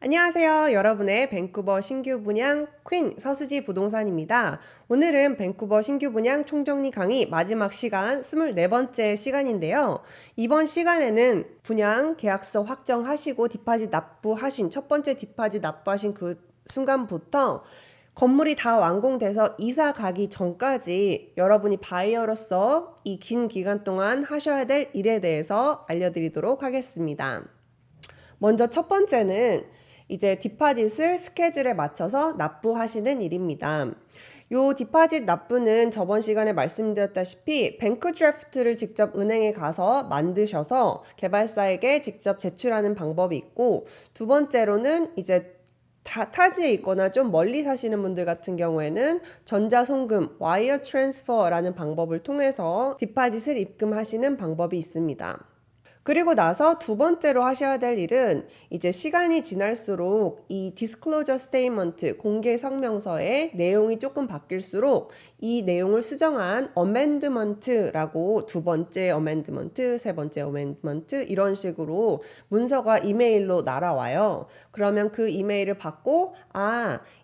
안녕하세요. 여러분의 밴쿠버 신규 분양 퀸 서수지 부동산입니다. 오늘은 밴쿠버 신규 분양 총정리 강의 마지막 시간 24번째 시간인데요. 이번 시간에는 분양 계약서 확정하시고 디파짓 납부하신 첫 번째 디파짓 납부하신 그 순간부터 건물이 다 완공돼서 이사 가기 전까지 여러분이 바이어로서 이 긴 기간 동안 하셔야 될 일에 대해서 알려드리도록 하겠습니다. 먼저 첫 번째는 이제 디파짓을 스케줄에 맞춰서 납부하시는 일입니다. 요 디파짓 납부는 저번 시간에 말씀드렸다시피 뱅크 드래프트를 직접 은행에 가서 만드셔서 개발사에게 직접 제출하는 방법이 있고, 두 번째로는 이제 타지에 있거나 좀 멀리 사시는 분들 같은 경우에는 전자송금, 와이어 트랜스퍼라는 방법을 통해서 디파짓을 입금하시는 방법이 있습니다. 그리고 나서 두 번째로 하셔야 될 일은 이제 시간이 지날수록 이 디스클로저 스테이먼트 공개 성명서의 내용이 조금 바뀔수록 이 내용을 수정한 어멘드먼트라고 두 번째 어멘드먼트, 세 번째 어멘드먼트 이런 식으로 문서가 이메일로 날아와요. 그러면 그 이메일을 받고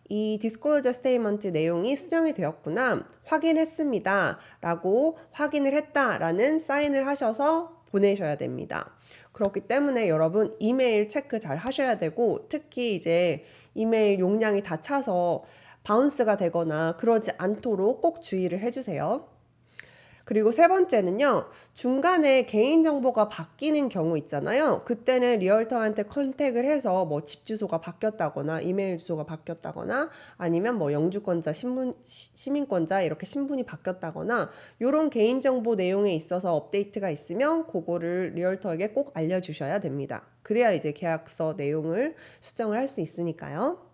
이 디스클로저 스테이먼트 내용이 수정이 되었구나, 확인했습니다 라고 확인을 했다라는 사인을 하셔서 보내셔야 됩니다. 그렇기 때문에 여러분 이메일 체크 잘 하셔야 되고, 특히 이제 이메일 용량이 다 차서 바운스가 되거나 그러지 않도록 꼭 주의를 해주세요. 그리고 세 번째는요, 중간에 개인정보가 바뀌는 경우 있잖아요. 그때는 리얼터한테 컨택을 해서 뭐 집 주소가 바뀌었다거나 이메일 주소가 바뀌었다거나 아니면 뭐 영주권자, 시민권자 이렇게 신분이 바뀌었다거나 이런 개인정보 내용에 있어서 업데이트가 있으면 그거를 리얼터에게 꼭 알려주셔야 됩니다. 그래야 이제 계약서 내용을 수정을 할 수 있으니까요.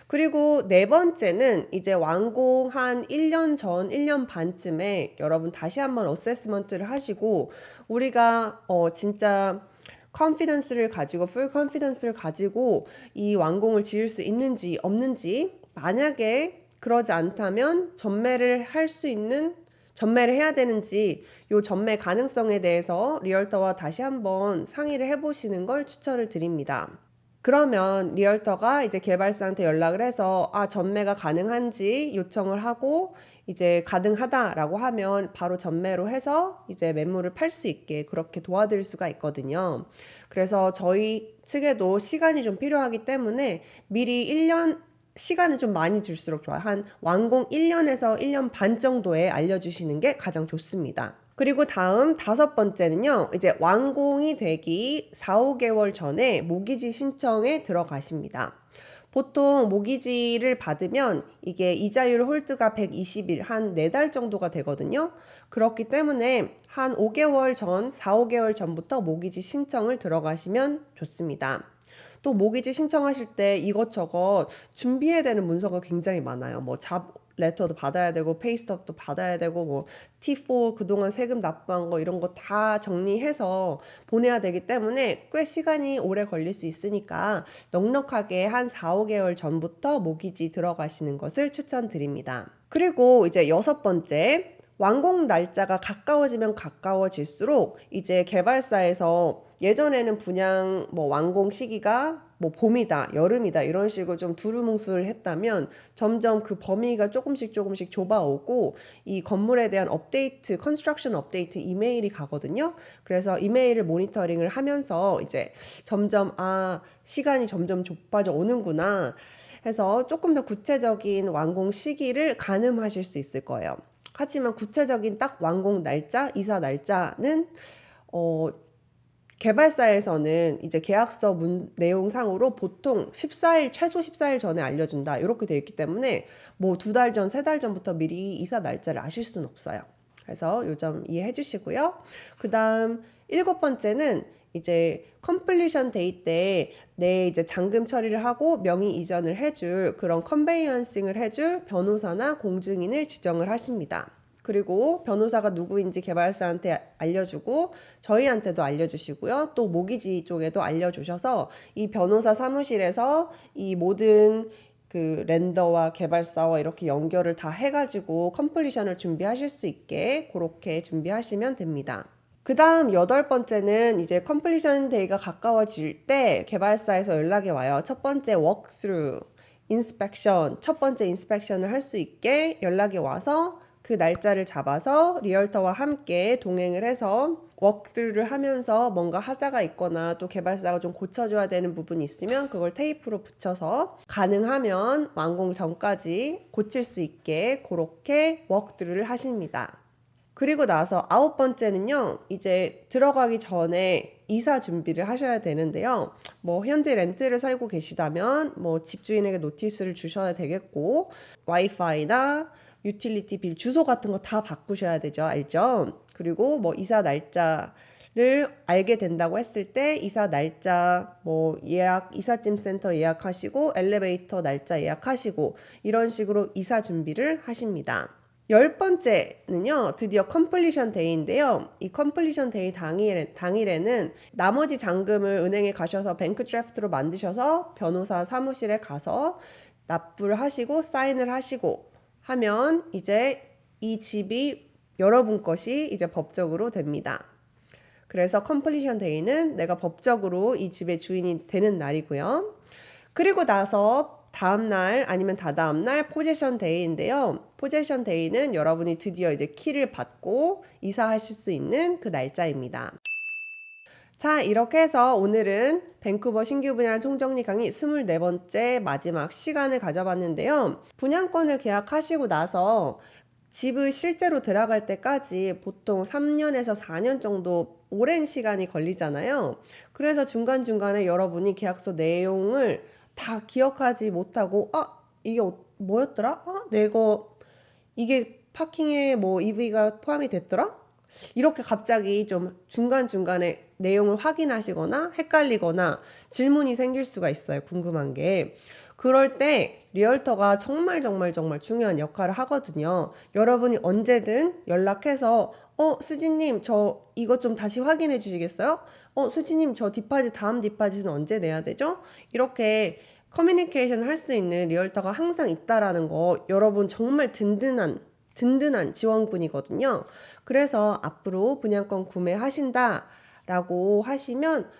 그리고 네 번째는 이제 완공 한 1년 전, 1년 반쯤에 여러분 다시 한번 어세스먼트를 하시고, 우리가 진짜 컨피던스를 가지고, 풀 컨피던스를 가지고 이 완공을 지을 수 있는지 없는지, 만약에 그러지 않다면 전매를 해야 되는지, 요 전매 가능성에 대해서 리얼터와 다시 한번 상의를 해보시는 걸 추천을 드립니다. 그러면 리얼터가 이제 개발사한테 연락을 해서 전매가 가능한지 요청을 하고, 이제 가능하다라고 하면 바로 전매로 해서 이제 매물을 팔 수 있게 그렇게 도와드릴 수가 있거든요. 그래서 저희 측에도 시간이 좀 필요하기 때문에 미리 1년 시간을 좀 많이 줄수록 좋아요. 한 완공 1년에서 1년 반 정도에 알려주시는 게 가장 좋습니다. 그리고 다음 다섯 번째는요, 이제 완공이 되기 4, 5개월 전에 모기지 신청에 들어가십니다. 보통 모기지를 받으면 이게 이자율 홀드가 120일, 한 4달 정도가 되거든요. 그렇기 때문에 한 5개월 전, 4, 5개월 전부터 모기지 신청을 들어가시면 좋습니다. 또 모기지 신청하실 때 이것저것 준비해야 되는 문서가 굉장히 많아요. 뭐 레터도 받아야 되고, 페이스톱도 받아야 되고, 뭐 T4 그동안 세금 납부한 거 이런 거 다 정리해서 보내야 되기 때문에 꽤 시간이 오래 걸릴 수 있으니까 넉넉하게 한 4, 5개월 전부터 모기지 들어가시는 것을 추천드립니다. 그리고 이제 여섯 번째, 완공 날짜가 가까워지면 가까워질수록 이제 개발사에서 예전에는 분양 완공 시기가 봄이다, 여름이다 이런 식으로 좀 두루뭉술 했다면 점점 그 범위가 조금씩 좁아오고, 이 건물에 대한 업데이트, 컨스트럭션 업데이트 이메일이 가거든요. 그래서 이메일을 모니터링을 하면서 이제 점점 시간이 점점 좁아져 오는구나 해서 조금 더 구체적인 완공 시기를 가늠하실 수 있을 거예요. 하지만 구체적인 딱 완공 날짜, 이사 날짜는 개발사에서는 이제 계약서 내용상으로 보통 14일, 최소 14일 전에 알려준다 이렇게 되어 있기 때문에 뭐 2달 전, 3달 전부터 미리 이사 날짜를 아실 수는 없어요. 그래서 요 점 이해해 주시고요. 그 다음 7번째는 이제 컴플리션 데이 때 내 이제 잔금 처리를 하고 명의 이전을 해줄 그런 컨베이언싱을 해줄 변호사나 공증인을 지정을 하십니다. 그리고 변호사가 누구인지 개발사한테 알려주고 저희한테도 알려주시고요. 또 모기지 쪽에도 알려주셔서 이 변호사 사무실에서 이 모든 그 렌더와 개발사와 이렇게 연결을 다 해가지고 컴플리션을 준비하실 수 있게 그렇게 준비하시면 됩니다. 그 다음 여덟 번째는 이제 컴플리션 데이가 가까워질 때 개발사에서 연락이 와요. 첫 번째 워크스루, 인스펙션, 첫 번째 인스펙션을 할 수 있게 연락이 와서 그 날짜를 잡아서 리얼터와 함께 동행을 해서 워크스루를 하면서 뭔가 하자가 있거나 또 개발사가 좀 고쳐줘야 되는 부분이 있으면 그걸 테이프로 붙여서 가능하면 완공 전까지 고칠 수 있게 그렇게 워크스루를 하십니다. 그리고 나서 아홉 번째는요, 이제 들어가기 전에 이사 준비를 하셔야 되는데요. 뭐, 현재 렌트를 살고 계시다면, 뭐, 집주인에게 노티스를 주셔야 되겠고, 와이파이나 유틸리티 빌 주소 같은 거 다 바꾸셔야 되죠. 알죠? 그리고 뭐, 이사 날짜를 알게 된다고 했을 때, 이사 날짜, 뭐, 이삿짐 센터 예약하시고, 엘리베이터 날짜 예약하시고, 이런 식으로 이사 준비를 하십니다. 열 번째는요, 드디어 컴플리션 데이인데요. 이 컴플리션 데이 당일에는 나머지 잔금을 은행에 가셔서 뱅크 드래프트로 만드셔서 변호사 사무실에 가서 납부를 하시고 사인을 하시고 하면 이제 이 집이 여러분 것이 이제 법적으로 됩니다. 그래서 컴플리션 데이는 내가 법적으로 이 집의 주인이 되는 날이고요. 그리고 나서 다음날 아니면 다다음날 포제션 데이인데요. 포제션 데이는 여러분이 드디어 이제 키를 받고 이사하실 수 있는 그 날짜입니다. 자, 이렇게 해서 오늘은 밴쿠버 신규 분양 총정리 강의 24번째 마지막 시간을 가져봤는데요. 분양권을 계약하시고 나서 집을 실제로 들어갈 때까지 보통 3년에서 4년 정도 오랜 시간이 걸리잖아요. 그래서 중간중간에 여러분이 계약서 내용을 다 기억하지 못하고, 이게 뭐였더라? 이게 파킹에 뭐 EV가 포함이 됐더라? 이렇게 갑자기 좀 중간중간에 내용을 확인하시거나 헷갈리거나 질문이 생길 수가 있어요. 궁금한 게. 그럴 때 리얼터가 정말 중요한 역할을 하거든요. 여러분이 언제든 연락해서 수지님 저 이것 좀 다시 확인해 주시겠어요? 수지님 저 다음 디파짓은 언제 내야 되죠? 이렇게 커뮤니케이션을 할 수 있는 리얼터가 항상 있다라는 거 여러분 정말 든든한 지원군이거든요. 그래서 앞으로 분양권 구매하신다라고 하시면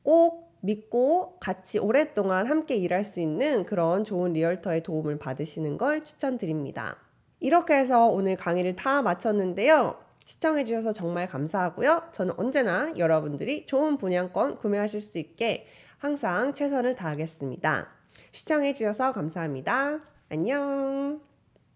꼭 믿고 같이 오랫동안 함께 일할 수 있는 그런 좋은 리얼터의 도움을 받으시는 걸 추천드립니다. 이렇게 해서 오늘 강의를 다 마쳤는데요. 시청해주셔서 정말 감사하고요. 저는 언제나 여러분들이 좋은 분양권 구매하실 수 있게 항상 최선을 다하겠습니다. 시청해주셔서 감사합니다. 안녕.